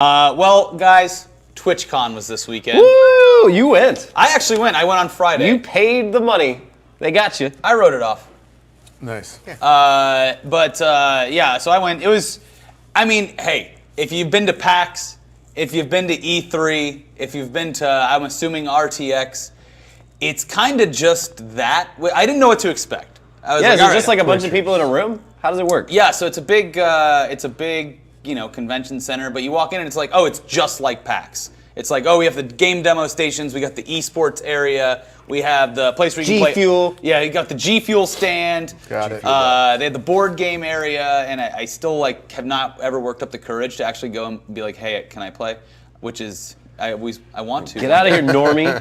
Well, guys, TwitchCon was this weekend. Woo! You went. I actually went. I went on Friday. You paid the money. They got you. I wrote it off. Nice. Yeah, so I went. It was, I mean, hey, if you've been to PAX, if you've been to E3, if you've been to, I'm assuming RTX, it's kind of just that. I didn't know what to expect. I was Is it just like a bunch Twitch. of people in a room? How does it work? Yeah, so it's a big, convention center, but you walk in and it's like, oh, it's just like PAX. It's like, oh, we have the game demo stations, we got the esports area, we have the place where you can play. G Fuel. Yeah, you got the G Fuel stand. Got it. They had the board game area, and I still have not ever worked up the courage to actually go and be like, hey, can I play? Which is, I want to. Get out of here, normie.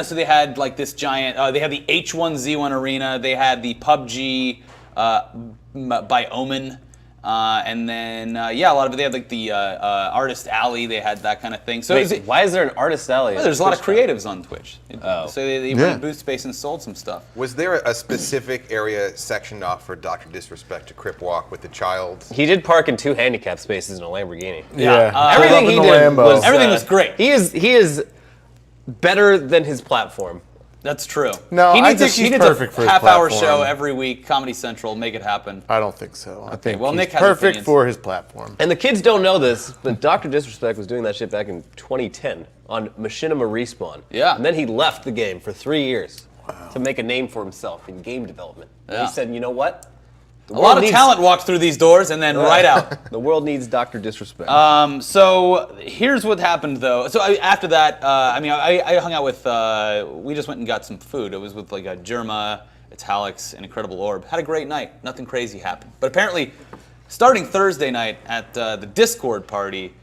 So they had like this giant, they had the H1Z1 arena, they had the PUBG by Omen. And then, a lot of it, they had like the Artist Alley, they had that kind of thing. So Wait, why is there an artist alley? there's a lot of creatives on Twitch. Oh. So they rented booth space and sold some stuff. Was there a specific area sectioned off for Dr. Disrespect to crip walk with the child? He did park in 2 handicap spaces in a Lamborghini. Everything he Loving the did Lambo. was Everything was great. He is better than his platform. That's true. No, he I needs think he's a perfect for his half-hour platform. show every week, Comedy Central, make it happen. I don't think so. I think well, he's Nick has perfect opinions. for his platform. And the kids don't know this, but Dr. Disrespect was doing that shit back in 2010 on Machinima Respawn. Yeah. And then he left the game for 3 years to make a name for himself in game development. And Yeah. he said, you know what? A lot of talent walks through these doors and then right out. The world needs Dr. Disrespect. So here's what happened, though. So after that, I hung out with. We just went and got some food. It was with like a Germa, Italics, and Incredible Orb. Had a great night. Nothing crazy happened. But apparently, starting Thursday night at the Discord party,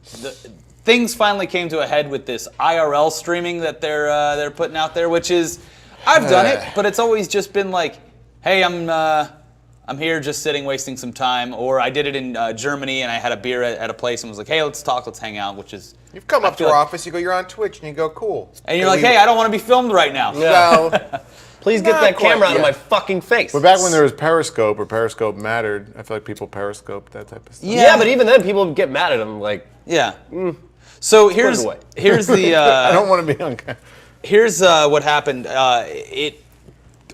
things finally came to a head with this IRL streaming that they're putting out there, which is, I've done it, but it's always just been like, hey, I'm here just sitting, wasting some time. Or I did it in Germany, and I had a beer at a place and was like, hey, let's talk, let's hang out, which is... You've come up to feel our like- office, you go, you're on Twitch, and you go, cool. And you're like, hey, I don't want to be filmed right now. So, Please get not that quite camera out of yet. my fucking face. But back when there was Periscope or Periscope mattered, I feel like people Periscoped that type of stuff. Yeah, but even then, people get mad at him. Like, Yeah. So here's away. the... I don't want to be on camera. Here's what happened. It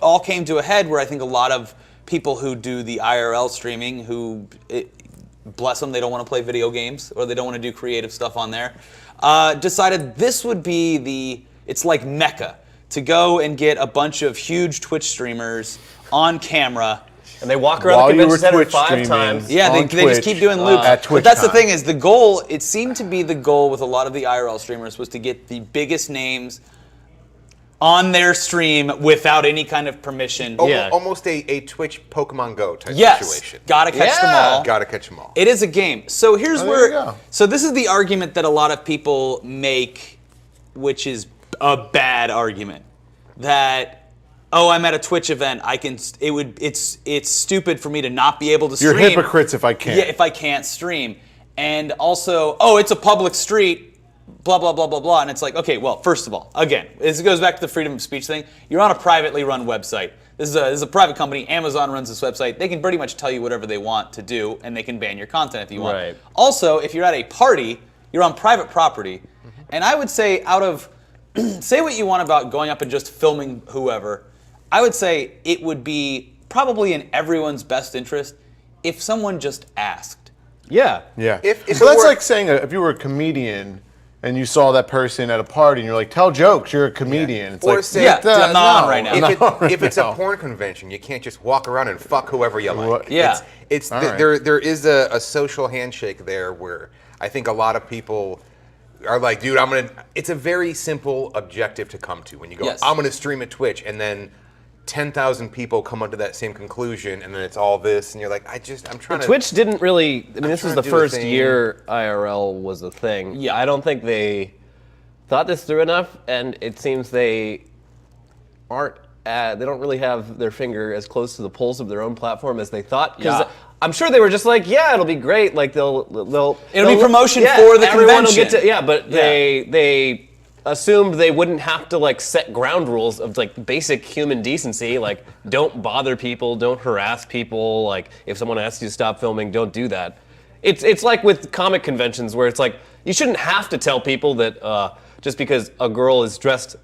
all came to a head where I think a lot of people who do the IRL streaming, bless them, they don't want to play video games or they don't want to do creative stuff on there, decided this would be it's like Mecca, to go and get a bunch of huge Twitch streamers on camera. and they walk around While the you convention were center Twitch 5 streaming. times. Yeah, they On just Twitch, keep doing loops. at But that's the TwitchCon. thing is, the goal, it seemed to be the goal with a lot of the IRL streamers was to get the biggest names on their stream without any kind of permission. Yeah. almost a Twitch Pokemon Go type Yes, situation. gotta catch them Yeah. all. Gotta catch them all. It is a game. So here's there where. you go. So this is the argument that a lot of people make, which is a bad argument. That, oh, I'm at a Twitch event. It's stupid for me to not be able to You're stream. hypocrites if I can't. Yeah, if I can't stream. And also, oh, it's a public street. Blah blah blah blah blah. And it's like, okay, well, first of all, again, this goes back to the freedom of speech thing. You're on a privately run website. This is a private company. Amazon runs this website. They can pretty much tell you whatever they want to do, and they can ban your content if you want. Right. Also, if you're at a party, you're on private property, and I would say out of say what you want about going up and just filming whoever, I would say it would be probably in everyone's best interest if someone just asked. Yeah. Yeah. If so it that's were- like saying if you were a comedian and you saw that person at a party and you're like, tell jokes, you're a comedian. It's Or like, say- Yeah, I'm not on right now. If it's a porn convention, you can't just walk around and fuck whoever you like. Right. Yeah. It's All right. there is a social handshake there where I think a lot of people are like, dude, it's a very simple objective to come to when you go, Yes. I'm gonna stream at Twitch, and then 10,000 people come up to that same conclusion, and then it's all this, and you're like, I'm trying to. Twitch didn't really. I mean, this was trying the to do the first thing. year IRL was a thing. Yeah. I don't think they thought this through enough, and it seems they aren't. They don't really have their finger as close to the pulse of their own platform as they thought. Because Yeah. I'm sure they were just like, yeah, it'll be great. Like they'll be promotion yeah, for the everyone will convention. get to, yeah, but they assumed they wouldn't have to like set ground rules of like basic human decency, like don't bother people, don't harass people, like if someone asks you to stop filming, don't do that. it's like with comic conventions where it's like you shouldn't have to tell people that just because a girl is dressed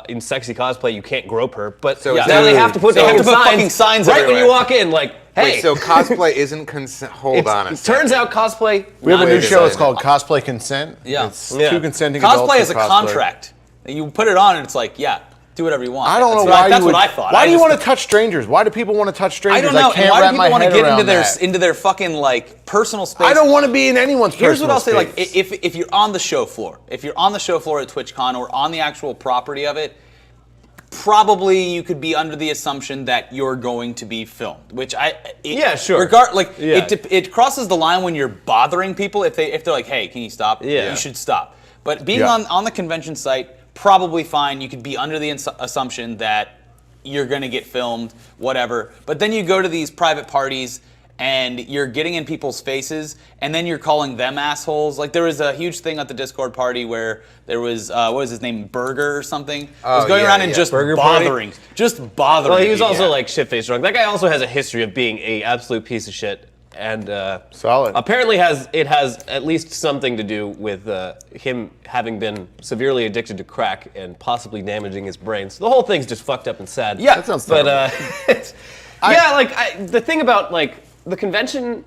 in sexy cosplay, you can't grope her. But So now they have to put, fucking signs right when everywhere. you walk in, like, hey. Wait, so cosplay isn't consent. Hold on a it second. turns out cosplay. We have a not new is. show. It's called Cosplay Consent. Yeah. It's Yeah. two consenting adults Cosplay who is a cosplay. contract. You put it on, and it's like, yeah, do whatever you want. I don't know That's why what that's you would, what I thought. Why do you just- want to touch strangers? Why do people want to touch strangers? I don't know. can't And why wrap do my people want to head get around into that. their fucking like personal space? I don't want to be in anyone's Here's what personal I'll say: like, space. if you're on the show floor, if you're on the show floor at TwitchCon or on the actual property of it, probably you could be under the assumption that you're going to be filmed. Which Yeah, sure. Yeah. It crosses the line when you're bothering people. If they're like, hey, can you stop? Yeah. You should stop. But being Yeah. on the convention site, probably fine. You could be under the assumption that you're going to get filmed, whatever. But then you go to these private parties and you're getting in people's faces and then you're calling them assholes. Like there was a huge thing at the Discord party where there was, what was his name, Burger or something? Was going yeah, around and yeah. just Burger Party? bothering. Well, he was people. also like shit-faced drunk. That guy also has a history of being a absolute piece of shit, and Solid. apparently it has at least something to do with him having been severely addicted to crack and possibly damaging his brain. So the whole thing's just fucked up and sad. Yeah. That sounds But terrible. the thing about like the convention,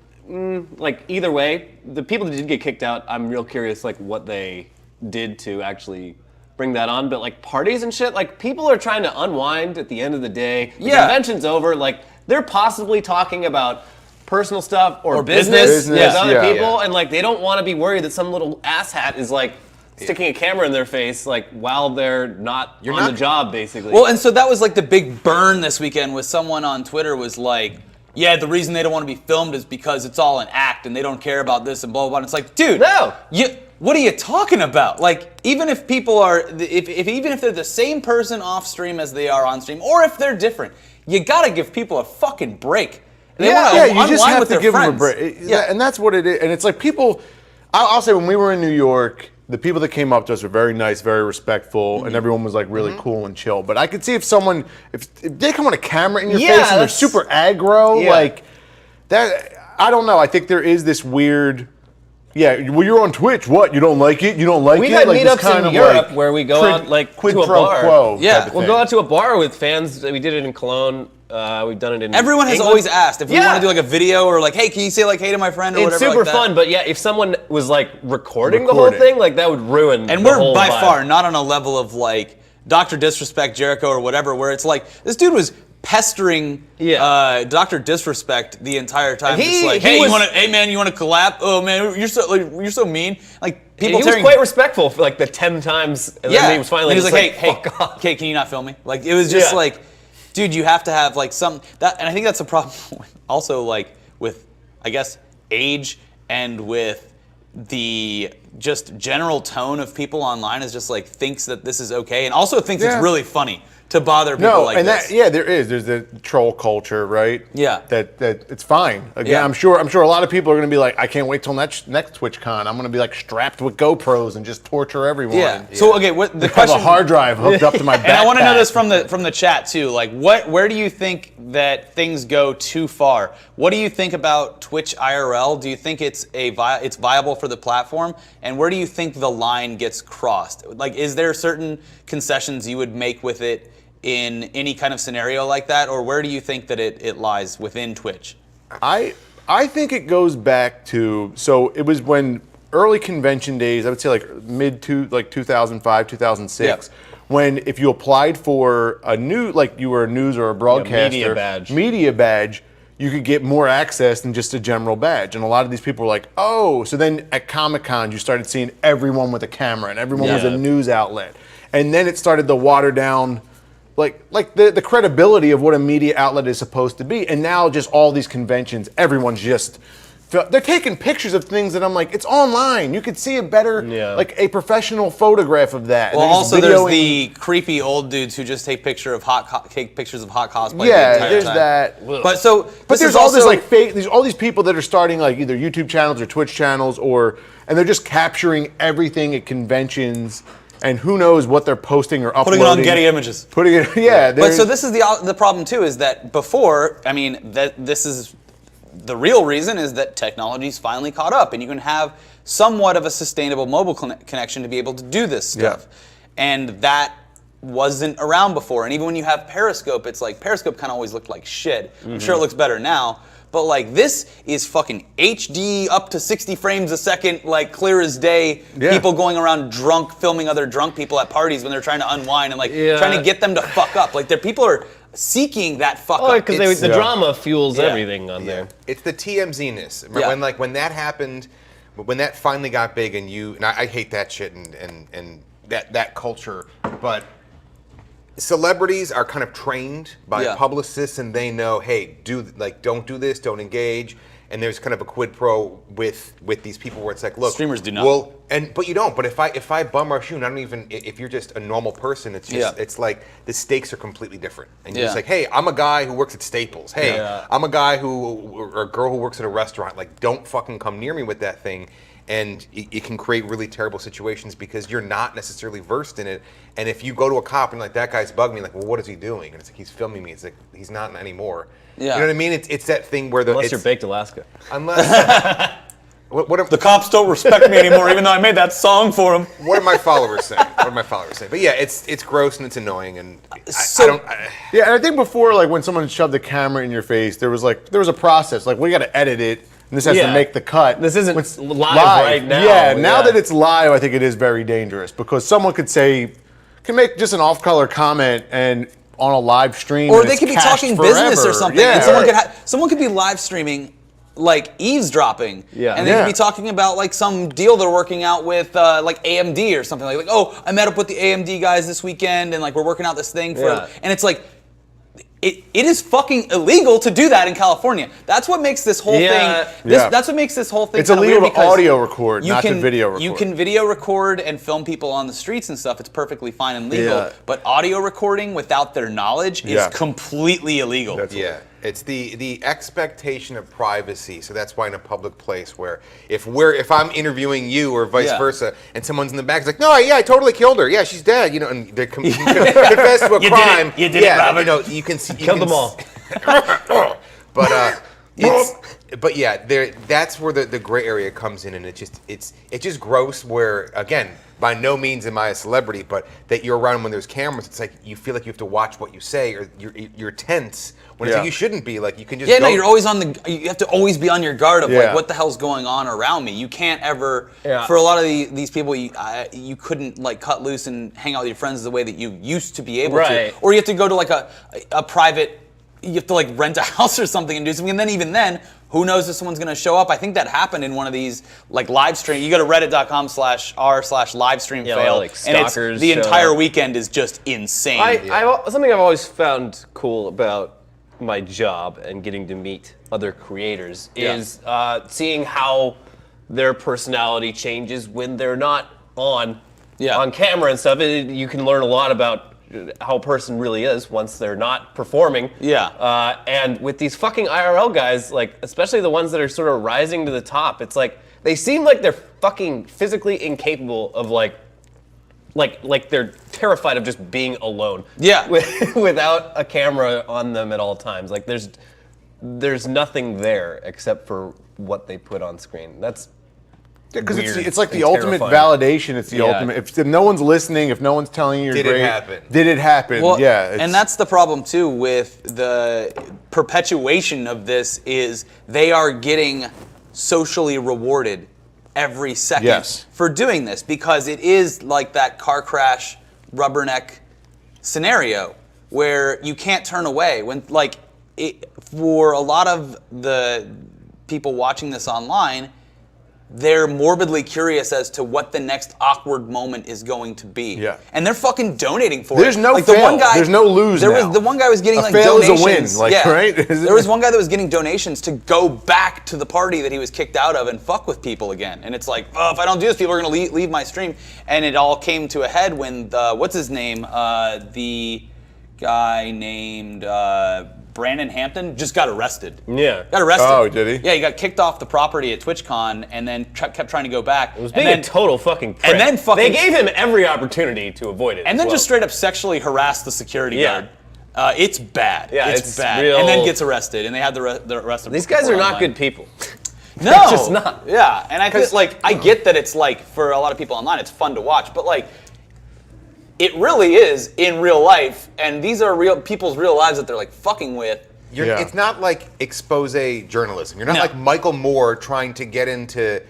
like either way, the people that did get kicked out, I'm real curious like what they did to actually bring that on. But like parties and shit, like people are trying to unwind at the end of the day. The Yeah. convention's over. Like they're possibly talking about personal stuff or business. with Business, other yeah. people, and like they don't want to be worried that some little asshat is like sticking a camera in their face like while they're not on not- the job, basically. Well, and so that was like the big burn this weekend was someone on Twitter was like, yeah, the reason they don't want to be filmed is because it's all an act and they don't care about this and blah, blah, blah. And it's like, dude, No. what are you talking about? Like, even if people are, even if they're the same person off stream as they are on stream, or if they're different, you gotta give people a fucking break. They want to you just unwind have with to their give friends. them a break. Yeah. And that's what it is. And it's like people, I'll say when we were in New York, the people that came up to us were very nice, very respectful, and everyone was like really cool and chill. But I could see if someone, if they come on a camera in your Yeah, face and they're that's- super aggro, Yeah. like that, I don't know. I think there is this weird, well, you're on Twitch. What? You don't like it? You don't like We've it? had Like this meetups kind in of Europe like where we go quid- out like quid to a pro bar. quo. Yeah. type of We'll thing. go out to a bar with fans. We did it in Cologne. We've done it in Everyone has England. always asked if we Yeah. want to do like a video or like, hey, can you say like hey to my friend or It's whatever super like that. fun, but yeah, if someone was like recording the Record whole it. thing, like that would ruin. And the we're whole by vibe. far not on a level of like Dr. Disrespect Jericho or whatever, where it's like this dude was pestering Dr. Disrespect the entire time. And Just like, he hey, was- hey man, you want to collab? Oh man, you're so mean. Like And people he was tearing. quite respectful for like the 10 times, and yeah, then he was finally and he was just like, hey, fuck off. okay, can you not film me? Like it was just Yeah. like, dude, you have to have like some that, and I think that's a problem. Also, like with I guess age and with the just general tone of people online is just like thinks that this is okay, and also thinks Yeah. it's really funny to bother people No, like and this. there is. There's the troll culture, right? Yeah. That it's fine. Again, Yeah. I'm sure a lot of people are going to be like, I can't wait till next TwitchCon. I'm going to be like strapped with GoPros and just torture everyone. Yeah. So okay, what the Have question? a hard drive hooked up to my backpack. And I want to know this from the chat too. Like, where do you think that things go too far? What do you think about Twitch IRL? Do you think it's it's viable for the platform? And where do you think the line gets crossed? Like, is there certain concessions you would make with it in any kind of scenario like that, or where do you think that it lies within Twitch? I think it goes back to, so it was when early convention days, I would say like 2005, 2006, when if you applied for a new, like you were a news or a broadcaster, media badge, you could get more access than just a general badge. And a lot of these people were like, oh, so then at Comic-Con you started seeing everyone with a camera and everyone was a news outlet. And then it started to water down like the credibility of what a media outlet is supposed to be. And now just all these conventions, everyone's just, they're taking pictures of things that I'm like, it's online. You could see a better, like a professional photograph of that. Well, And they're just also there's videoing- the creepy old dudes who just take pictures of hot cosplay. the Yeah, entire there's time. that. But so, But this there's is all also this like fake. There's all these people that are starting like either YouTube channels or Twitch channels, and they're just capturing everything at conventions, and who knows what they're posting or uploading. putting it on Getty Images. Putting it, yeah. But so this is the problem too, is that before, I mean, this is the real reason is that technology's finally caught up, and you can have somewhat of a sustainable mobile connection to be able to do this stuff. And that wasn't around before. And even when you have Periscope, it's like Periscope kind of always looked like shit. I'm sure it looks better now. But like this is fucking HD up to 60 frames a second, like clear as day. People going around drunk, filming other drunk people at parties when they're trying to unwind and like trying to get them to fuck up. Like people are seeking that fuck up. Because the drama fuels everything on there. It's the TMZ-ness. When that happened, when that finally got big, and I hate that shit and that culture, but celebrities are kind of trained by publicists, and they know, hey, don't do this, don't engage. And there's kind of a quid pro with these people where it's like, look, streamers do not. Well, but you don't. But if I bum rush you, and I don't even, if you're just a normal person, it's just it's like the stakes are completely different. And you're just like, hey, I'm a guy who works at Staples. Hey, I'm a guy or a girl who works at a restaurant. Like, don't fucking come near me with that thing. And it can create really terrible situations because you're not necessarily versed in it. And if you go to a cop and like, that guy's bugging me, like, well, what is he doing? And it's like, he's filming me. It's like, he's not anymore. You know what I mean? It's that thing where unless you're Baked Alaska. Unless the cops don't respect me anymore, even though I made that song for them. What are my followers saying? But yeah, it's gross and it's annoying, and and I think before, like when someone shoved the camera in your face, there was a process. Like we got to edit it. And this has to make the cut. This isn't live right now. Now that it's live, I think it is very dangerous because someone can make just an off-color comment and on a live stream, or they could be talking business or something. Yeah, and someone could be live streaming, like eavesdropping, and they could be talking about like some deal they're working out with, like AMD or something. Like, oh, I met up with the AMD guys this weekend, and like we're working out this thing for, and it's like. It is fucking illegal to do that in California. That's what makes this whole thing. That's what makes this whole thing. It's illegal to audio record, not to video record. You can video record and film people on the streets and stuff. It's perfectly fine and legal. Yeah. But audio recording without their knowledge is completely illegal. It's the expectation of privacy. So that's why in a public place where if I'm interviewing you or vice versa, and someone's in the back, it's like, no, I totally killed her. Yeah, she's dead. You know, and they confess to a crime. You did it, Robert. You know, you can see. Killed them all. But that's where the gray area comes in, and it's just gross. Where again, by no means am I a celebrity, but that you're around when there's cameras, it's like you feel like you have to watch what you say, or you're tense when it's like you shouldn't be. Like you can just you're always you have to always be on your guard of like what the hell's going on around me. You can't ever for a lot of these people you couldn't like cut loose and hang out with your friends the way that you used to be able to, or you have to go to like a private. You have to like rent a house or something and do something, and then even then, who knows if someone's gonna show up? I think that happened in one of these like live stream. You go to reddit.com/r/livestream fail, like stalkers. And the entire weekend is just insane. Something I've always found cool about my job and getting to meet other creators is seeing how their personality changes when they're not on camera and stuff. You can learn a lot about how a person really is once they're not performing. And with these fucking IRL guys, like especially the ones that are sort of rising to the top, it's like they seem like they're fucking physically incapable of like they're terrified of just being alone. Without a camera on them at all times. Like there's nothing there except for what they put on screen. That's because it's like the ultimate validation. It's the ultimate. If no one's listening, if no one's telling you you're great, did it happen? Well, and that's the problem too with the perpetuation of this is they are getting socially rewarded every second for doing this because it is like that car crash rubberneck scenario where you can't turn away when for a lot of the people watching this online. They're morbidly curious as to what the next awkward moment is going to be. And they're fucking donating for There's it. No fail. The one guy, there's no lose there now. Was, the one guy was getting like fail donations. Is a win, right? There was one guy that was getting donations to go back to the party that he was kicked out of and fuck with people again. And it's like, oh, if I don't do this, people are going to leave my stream. And it all came to a head when, what's his name? The guy named... Brandon Hampton just got arrested. Got arrested. Oh, did he? Yeah, he got kicked off the property at TwitchCon and then kept trying to go back. It was being a total fucking prick. And then they gave him every opportunity to avoid it. And then just straight up sexually harassed the security guard. It's bad. Yeah, it's it's bad. real- And then gets arrested, and they had the rest of These guys are not good people. No, They're just not. Yeah, and I feel like I get that it's like for a lot of people online, it's fun to watch, but like it really is in real life, and these are real people's real lives that they're like fucking with. It's not like expose journalism. You're not No. like Michael Moore trying to get into,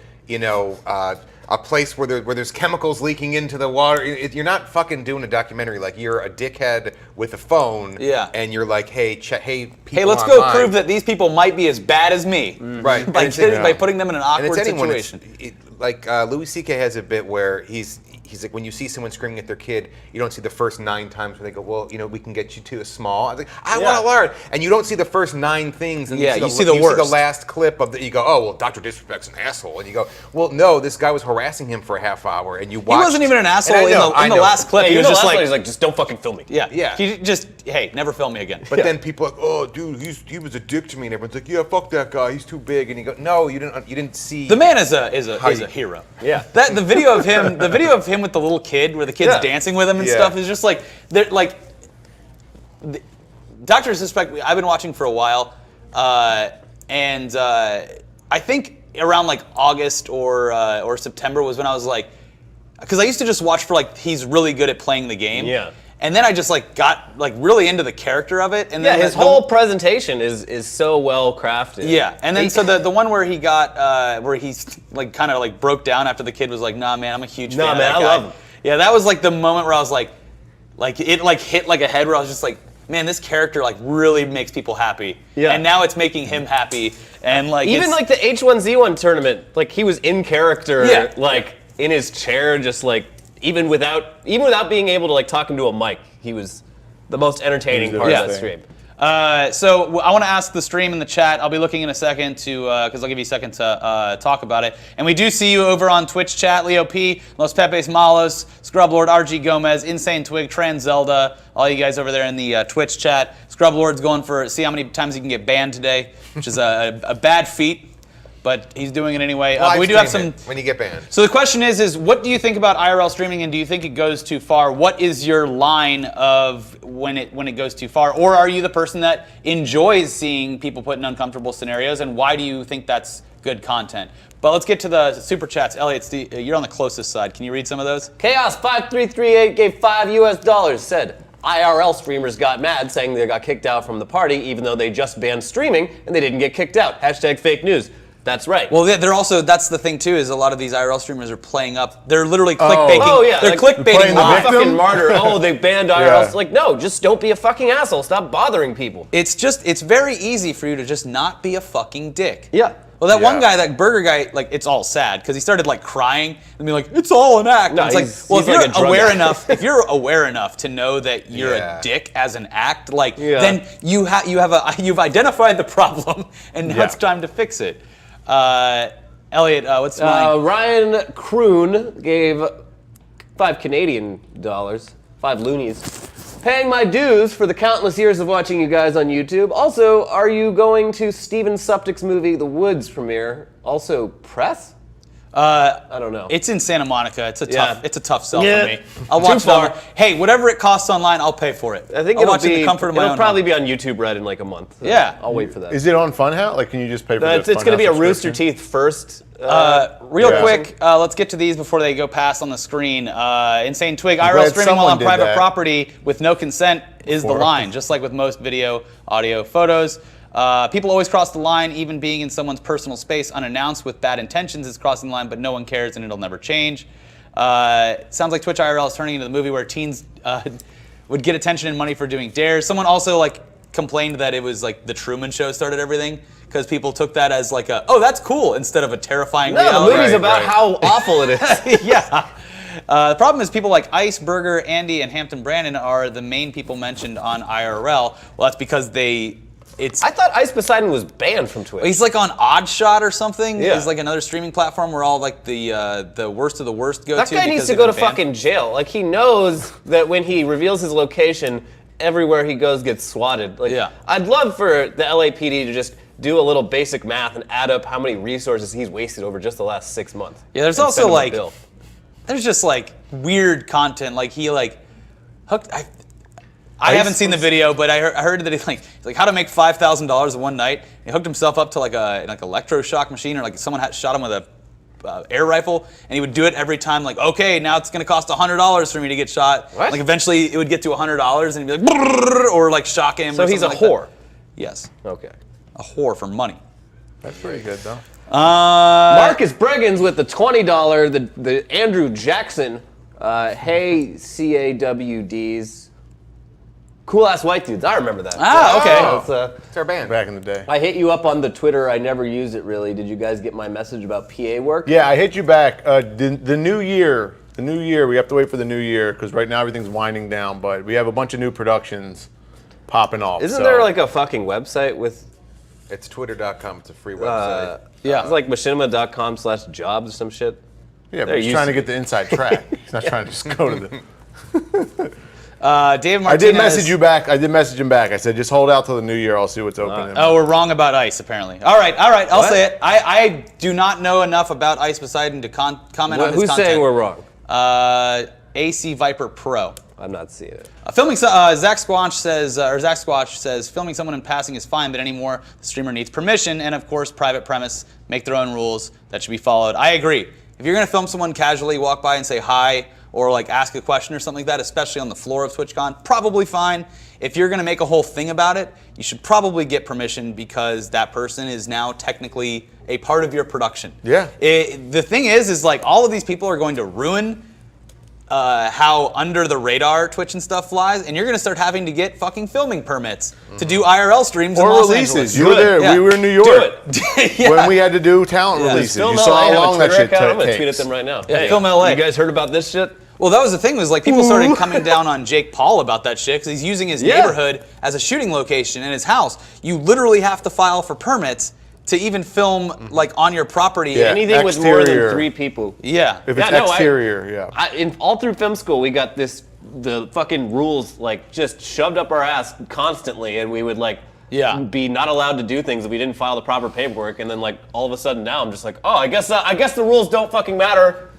a place where there's chemicals leaking into the water. You're not fucking doing a documentary. Like, you're a dickhead with a phone. Yeah. And you're like, hey, people Hey, let's go online. prove that these people might be as bad as me. Right. By, And it's- by putting them in an And awkward it's anyone. situation. Like Louis C.K. has a bit where he's like, when you see someone screaming at their kid, you don't see the first 9 times where they go, well, we can get you to a small. I was like, I want to learn. And you don't see the first 9 things. And Yeah, you you see see the the worst. last clip of you go, oh, well, Dr. Disrespect's an asshole. And you go, well, no, this guy was harassing him for a half hour. And you watched. He wasn't even an asshole And I in the know. last clip. Hey, He was just like, he's like, just don't fucking film me. yeah. Yeah. He just, hey, never film me again. But then people are like, oh, dude, he was a dick to me. And everyone's like, yeah, fuck that guy. He's too big. And you go, no, you didn't see. The man is a you- hero. Yeah. The video of him with the little kid, where the kid's dancing with him and Yeah. stuff, is just like they're like. Dr. Suspect, I've been watching for a while, and I think around like August or September was when I was like, because I used to just watch for like he's really good at playing the game. Yeah. And then I just like got like really into the character of it, and Yeah, then his whole presentation is so well crafted. Yeah, and then so the one where he got where he's like kind of like broke down after the kid was like, nah, man, I'm a huge fan Nah, of man, that I guy. love him. Yeah, that was like the moment where I was like it like hit like a head where I was just like, man, this character like really makes people happy. Yeah. And now it's making him happy, and like Even it's, like the H1Z1 tournament, like he was in character, Yeah. like in his chair, just like even without being able to like talk into a mic, he was the most entertaining part of that stream. So I want to ask the stream in the chat. I'll be looking in a second to because I'll give you a second to talk about it. And we do see you over on Twitch chat. Leo P, Los Pepes Malos, Scrublord, RG Gomez, Insane Twig, Trans Zelda, all you guys over there in the Twitch chat. Scrublord's going for see how many times he can get banned today, which is a bad feat, but he's doing it anyway. But we do have some. When you get banned. So the question is what do you think about IRL streaming, and do you think it goes too far? What is your line of when it goes too far? Or are you the person that enjoys seeing people put in uncomfortable scenarios, and why do you think that's good content? But let's get to the super chats. Elliot, you're on the closest side. Can you read some of those? Chaos5338 gave $5 said IRL streamers got mad saying they got kicked out from the party even though they just banned streaming and they didn't get kicked out. Hashtag fake news. That's right. Well, they're also, that's the thing too, is a lot of these IRL streamers are playing up, they're literally clickbaiting. Oh, yeah, They're like, clickbaiting. playing the I'm a victim? fucking martyr. Oh, they banned IRL. Yeah. Like, no, just don't be a fucking asshole. Stop bothering people. It's very easy for you to just not be a fucking dick. Yeah. Well, that one Yeah. guy, that burger guy, like, it's all sad because he started like crying and being like, "It's all an act." No, And it's like, he's well, if like you're a drug aware addict. enough, if you're aware enough to know that you're Yeah. a dick as an act, like, Yeah. then you've identified the problem and now Yeah. it's time to fix it. Elliot, what's mine? Ryan Kroon gave $5 5 loonies. Paying my dues for the countless years of watching you guys on YouTube. Also, are you going to Steven Suptic's movie The Woods premiere? Also, press? I don't know. It's in Santa Monica. It's a Yeah. tough sell Yeah. for me. I'll Too watch far. it. Hey, whatever it costs online, I'll pay for it. I think I'll it'll watch it in the comfort of my it'll own probably home. be on YouTube Red in like a month. Yeah. I'll wait for that. Is it on Funhouse? Like, can you just pay for It's the going to be a Funhouse Rooster subscription? Teeth first. Real Yeah. quick, let's get to these before they go past on the screen. Insane Twig, IRL glad streaming while someone on did private that. property with no consent is the Before. line, just like with most video, audio, photos. People always cross the line, even being in someone's personal space unannounced with bad intentions is crossing the line, but no one cares and it'll never change. Sounds like Twitch IRL is turning into the movie where teens would get attention and money for doing dares. Someone also like complained that it was like the Truman Show started everything because people took that as like oh, that's cool instead of a terrifying No, the reality. movie's Right, about right. how awful it is. Yeah. The problem is people like Ice, Burger, Andy, and Hampton Brandon are the main people mentioned on IRL. Well, that's because I thought Ice Poseidon was banned from Twitch. he's like on Oddshot or something. Yeah. He's like another streaming platform where all like the worst of the worst go That to. guy needs because to they've go to been banned. fucking jail. Like, he knows that when he reveals his location, everywhere he goes gets swatted. Like, Yeah. I'd love for the LAPD to just do a little basic math and add up how many resources he's wasted over just the last 6 months. Yeah, there's and also, send him a like, bill. There's just like weird content. Like he like hooked. I haven't seen the video, but I heard that he's like how to make $5,000 in one night. He hooked himself up to like an electroshock machine, or like someone had shot him with a air rifle, and he would do it every time. Like, okay, now it's going to cost $100 for me to get shot. What? Like eventually it would get to $100, and he'd be like, or like shock him. So or he's a something like whore. that. Yes. Okay. A whore for money. That's pretty good, though. Marcus Briggins with the $20. The Andrew Jackson. Hey, CAWDs. Cool ass white dudes. I remember that. Okay. It's our band. Back in the day. I hit you up on the Twitter. I never used it really. Did you guys get my message about PA work? Yeah, I hit you back. The new year. The new year. We have to wait for the new year because right now everything's winding down. But we have a bunch of new productions popping off. Isn't there like a fucking website with? It's twitter.com. It's a free website. Yeah. It's like machinima.com/jobs or some shit. Yeah, but There he's used trying to to get the inside track. He's not trying to just go to the. Dave Martinez. I did message you back. I did message him back. I said, just hold out till the new year. I'll see what's open. Oh, we're wrong about Ice, apparently. All right, I'll say it. I do not know enough about Ice Poseidon to comment on his Who's content. saying we're wrong? AC Viper Pro. I'm not seeing it. Filming Zach Squatch says filming someone in passing is fine, but anymore the streamer needs permission and of course private premise. Make their own rules that should be followed. I agree. If you're gonna film someone casually, walk by and say hi or like ask a question or something like that, especially on the floor of TwitchCon, probably fine. If you're gonna make a whole thing about it, you should probably get permission because that person is now technically a part of your production. Yeah. The thing is like all of these people are going to ruin how under the radar Twitch and stuff flies, and you're gonna start having to get fucking filming permits to do IRL streams or in Los releases. Angeles. You were there. Yeah. We were in New York. Do it. Yeah. When we had to do talent releases. Still You no, saw I how have long a that Twitter shit account. I'm gonna takes. tweet at them right now. Yeah, film LA. You guys heard about this shit? Well, that was the thing, was like people started coming down on Jake Paul about that shit because he's using his neighborhood as a shooting location in his house. You literally have to file for permits to even film like on your property. Yeah. Anything with more Exterior. than 3 people. Yeah. If it's Yeah, no, exterior, yeah. All through film school, we got the fucking rules like just shoved up our ass constantly, and we would like be not allowed to do things if we didn't file the proper paperwork. And then like all of a sudden now I'm just like, oh, I guess the rules don't fucking matter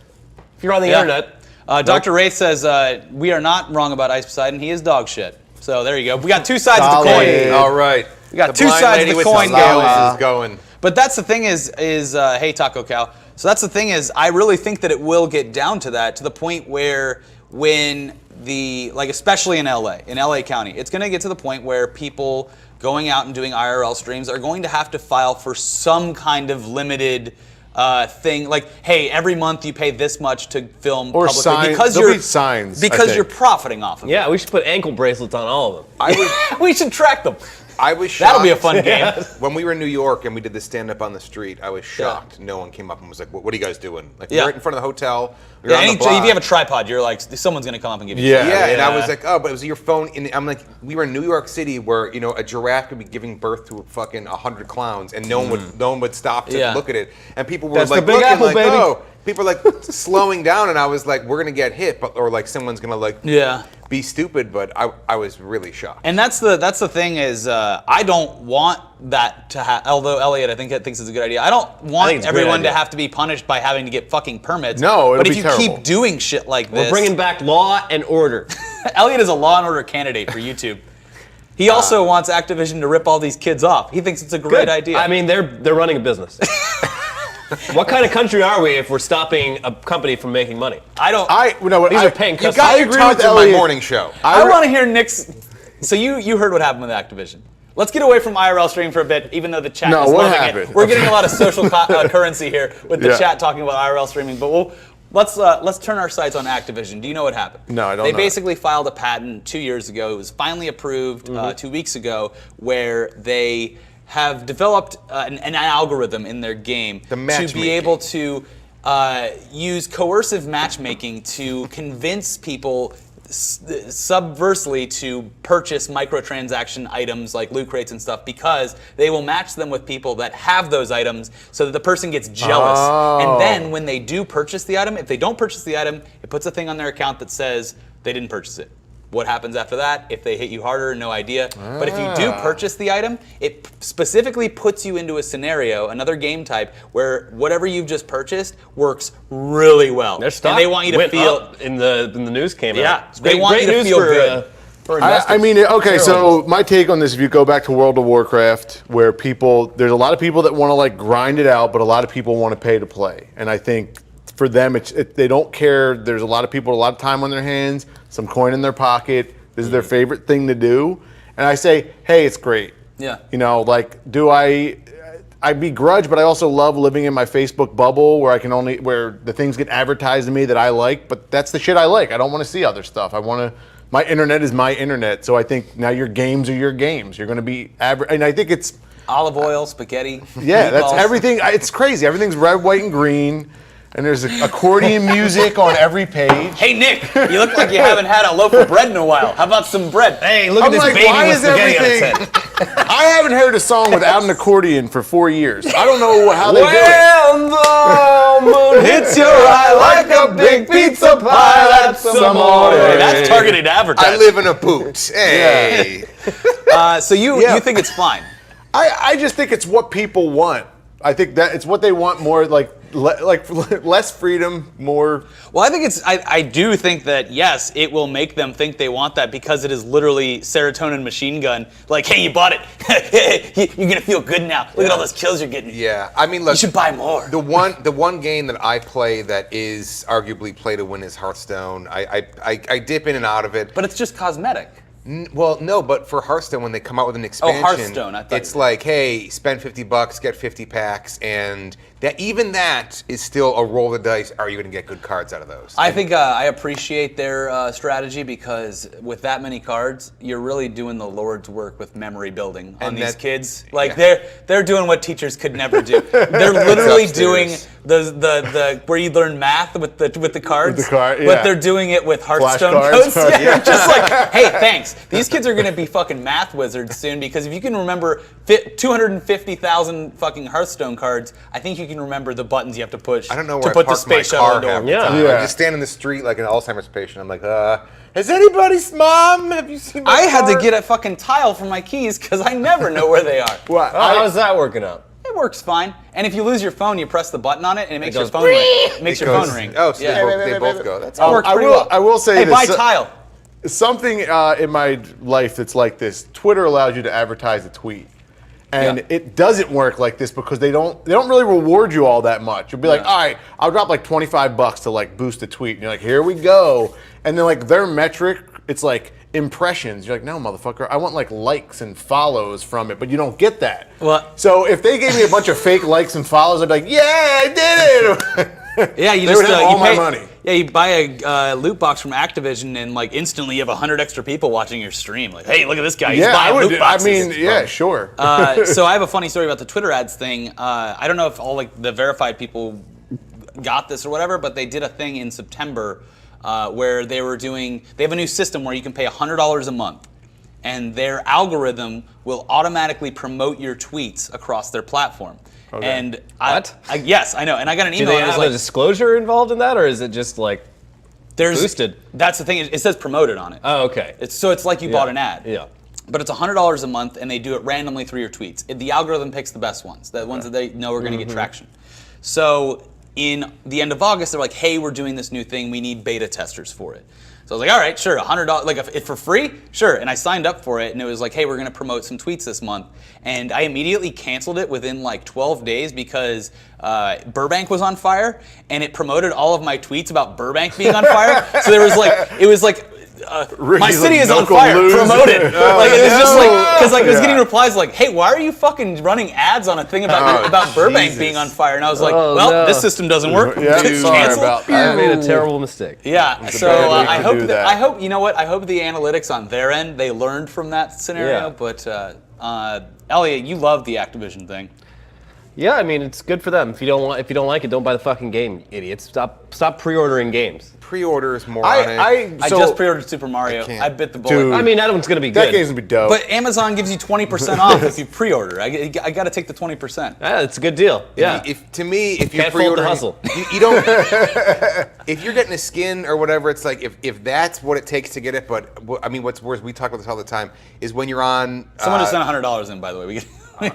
if you're on the internet. Dr. Wraith says we are not wrong about Ice Poseidon. He is dog shit. So there you go. We got two sides of the Solid. coin. All right. We got The two blind sides lady of the with coin scales going. is going. But that's the thing is hey Taco Cow. So that's the thing is I really think that it will get down to that, to the point where when especially in LA County, it's going to get to the point where people going out and doing IRL streams are going to have to file for some kind of limited thing, like, hey, every month you pay this much to film Or publicly signs. because There'll you're be signs, I because think. you're profiting off of it. Yeah, we should put ankle bracelets on all of them. We should track them. I was shocked. That'll be a fun game. When we were in New York and we did the stand-up on the street, I was shocked. No one came up and was like, what are you guys doing? Like, we're right in front of the hotel. We were on the if block. you have a tripod, you're like, someone's going to come up and give you Yeah. shit. Yeah, and I was like, oh, but it was your phone. And I'm like, we were in New York City where, a giraffe could be giving birth to fucking 100 clowns and no one would stop to look at it. And people were That's like the Big looking Apple, like, baby. oh, people are like slowing down, and I was like, we're gonna get hit, or like someone's gonna like be stupid. But I was really shocked. And that's the thing is I don't want that to happen. Although Elliot, I think thinks it's a good idea. I don't want it's a everyone great to idea. have to be punished by having to get fucking permits. No, it'll but if be you terrible. keep doing shit like this, We're bringing back law and order. Elliot is a Law and Order candidate for YouTube. He also wants Activision to rip all these kids off. He thinks it's a great idea. I mean, they're running a business. What kind of country are we if we're stopping a company from making money? These are paying customers. I I agree agree with with my Elliot. morning show. I want to hear Nick's. So you heard what happened with Activision. Let's get away from IRL stream for a bit, even though the chat No, is what loving happened? it. We're getting a lot of social currency here with the chat talking about IRL streaming. But let's turn our sights on Activision. Do you know what happened? No, I don't They know. basically filed a patent 2 years ago. It was finally approved 2 weeks ago, where they have developed an algorithm in their game to be matchmaking. able to use coercive matchmaking to convince people subversely to purchase microtransaction items like loot crates and stuff, because they will match them with people that have those items so that the person gets jealous. And then when they do purchase the item, if they don't purchase the item, it puts a thing on their account that says they didn't purchase it. What happens after that? If they hit you harder, no idea. But if you do purchase the item, it specifically puts you into a scenario, another game type, where whatever you've just purchased works really well. Their stock and they want you to went feel up in the news came out. Yeah, It's they want great you to news feel good. for for investors. I mean, okay, so my take on this, if you go back to World of Warcraft, where there's a lot of people that want to like grind it out, but a lot of people want to pay to play. And I think for them, they don't care. There's a lot of people, a lot of time on their hands, some coin in their pocket. This is their favorite thing to do. And I say, hey, it's great. Yeah. You know, like, I begrudge, but I also love living in my Facebook bubble where where the things get advertised to me that I like, but that's the shit I like. I don't want to see other stuff. My internet is my internet, so I think now your games are your games. You're going to be, and I think it's... Olive oil, spaghetti, Yeah, meatballs. that's everything. It's crazy. Everything's red, white, and green, and there's accordion music on every page. Hey, Nick, you look like you haven't had a loaf of bread in a while. How about some bread? Hey, look I'm at this like, baby why with is spaghetti on its everything- head. I haven't heard a song without an accordion for 4 years. I don't know how they do it. When the moon hits your eye like a big pizza pie, that's amore. That's targeted advertising. I live in a boot. Hey. So you think it's fine? I just think it's what people want. I think that it's what they want more, like less freedom, more. Well, I think I do think that, yes, it will make them think they want that because it is literally serotonin machine gun. Like, hey, you bought it. You're going to feel good now. Look at all those kills you're getting. Yeah, I mean, look. You should buy more. The one game that I play that is arguably play to win is Hearthstone. I dip in and out of it. But it's just cosmetic. Well, no, but for Hearthstone, when they come out with an expansion, Hearthstone, I thought it's like, hey, spend $50, get 50 packs, and that is still a roll of the dice. Are you going to get good cards out of those? I think I appreciate their strategy because with that many cards, you're really doing the Lord's work with memory building on these kids. Like they're doing what teachers could never do. They're literally doing the where you learn math with the cards. With the card, But yeah. they're doing it with Hearthstone Flashcards. codes. Yeah, just like, hey, thanks. These kids are gonna be fucking math wizards soon because if you can remember 250,000 fucking Hearthstone cards, I think you can remember the buttons you have to push I don't know to where put I the park my space shuttle car into half orbit. the Yeah. time. Yeah. I just stand in the street like an Alzheimer's patient. I'm like, has anybody's mom? Have you seen my I had to car?" get a fucking tile for my keys because I never know where they are. Well, How's that working out? It works fine. And if you lose your phone, you press the button on it and it makes your goes phone ring. It makes It your goes- phone ring. Oh, so yeah. they both go. That's It works I pretty will- well. I will say hey, this. buy tile. Something in my life that's like this. Twitter allows you to advertise a tweet, and Yeah. it doesn't work like this because they don't really reward you all that much. You'll be like, Yeah. all right, I'll drop like $25 to like boost a tweet, and you're like, here we go, and then like their metric, it's like impressions. You're like, no, motherfucker, I want like likes and follows from it, but you don't get that. What? So if they gave me a bunch of fake likes and follows, I'd be like, yeah, I did it. Yeah, you They just would have you all my pay- money. Yeah, you buy a loot box from Activision and like instantly you have 100 extra people watching your stream. Like, hey, look at this guy. He's Yeah, I buying would. loot I boxes. mean, yeah, sure. So I have a funny story about the Twitter ads thing. I don't know if all like the verified people got this or whatever, but they did a thing in September where they have a new system where you can pay $100 a month, and their algorithm will automatically promote your tweets across their platform. Okay. And What? Yes, I know. And I got an Do email. they and it was have like, a disclosure involved in that, or is it just like there's boosted? That's the thing. It says promoted on it. Oh, okay. It's like you bought an ad. Yeah. But it's $100 a month, and they do it randomly through your tweets. The algorithm picks the best ones, the ones that they know are going to get traction. So in the end of August, they're like, hey, we're doing this new thing. We need beta testers for it. So I was like, all right, sure, $100, like if for free, sure. And I signed up for it, and it was like, hey, we're going to promote some tweets this month. And I immediately canceled it within like 12 days because Burbank was on fire, and it promoted all of my tweets about Burbank being on fire. So there was like, it was like, my Ricky's city like, is on "Knuckle fire, loose." promote it. Like it was just like, because like I was Yeah. getting replies like, hey, why are you fucking running ads on a thing about Burbank Jesus. being on fire? And I was like, Oh, well, no. this system doesn't work. Yeah, It's sorry canceled. about that. I made a terrible mistake. Yeah, so bad week I to hope do that, that. I hope you know what I hope the analytics on their end they learned from that scenario. Yeah. But Elliot, you love the Activision thing. Yeah, I mean it's good for them. If you don't like it, don't buy the fucking game, idiots. Stop pre-ordering games. Pre-orders, moronic. I So- just pre-ordered Super Mario. can't. I bit the bullet. Dude. I mean that one's gonna be That good. game's gonna be dope. But Amazon gives you 20% off if you pre-order. I got to take the 20%. Yeah, it's a good deal. Yeah. If you're Can't fault the pre-ordering, hustle. you don't. If you're getting a skin or whatever, it's like if that's what it takes to get it. But I mean, what's worse, we talk about this all the time, is when you're on. Someone just sent $100 in, by the way.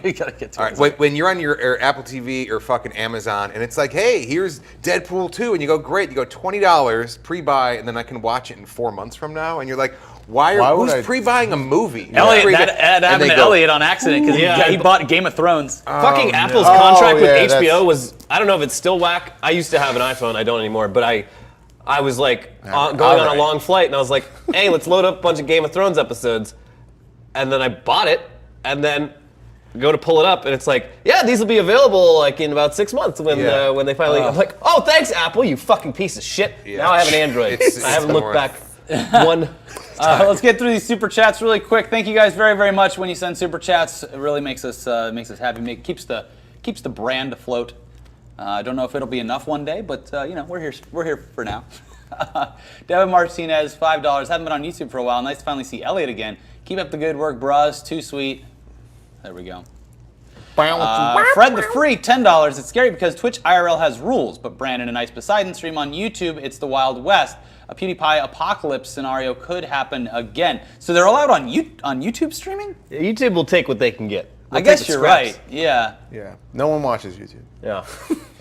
You gotta get to All right, when you're on your Apple TV or fucking Amazon, and it's like, hey, here's Deadpool 2, and you go, great, you go $20 pre-buy, and then I can watch it in 4 months from now, and you're like, who's pre-buying a movie? Elliot, that happened to Elliot on accident because he bought Game of Thrones. Fucking Apple's contract with HBO was, I don't know if it's still whack. I used to have an iPhone, I don't anymore, but I was like going on a long flight, and I was like, hey, let's load up a bunch of Game of Thrones episodes. And then I bought it, and then go to pull it up, and it's like, yeah, these will be available like in about 6 months when they finally. I'm like, oh, thanks, Apple, you fucking piece of shit. Yeah. Now I have an Android. I haven't looked back one. Let's get through these super chats really quick. Thank you guys very, very much when you send super chats. It really makes us happy. Keeps the brand afloat. I don't know if it'll be enough one day, but we're here for now. Devin Martinez, $5. Haven't been on YouTube for a while. Nice to finally see Elliot again. Keep up the good work, bros. Too sweet. There we go. Fred the Free, $10. It's scary because Twitch IRL has rules, but Brandon and Ice Poseidon stream on YouTube. It's the Wild West. A PewDiePie apocalypse scenario could happen again. So they're allowed on YouTube streaming? Yeah, YouTube will take what they can get. I guess you're right. Yeah. Yeah. No one watches YouTube. Yeah.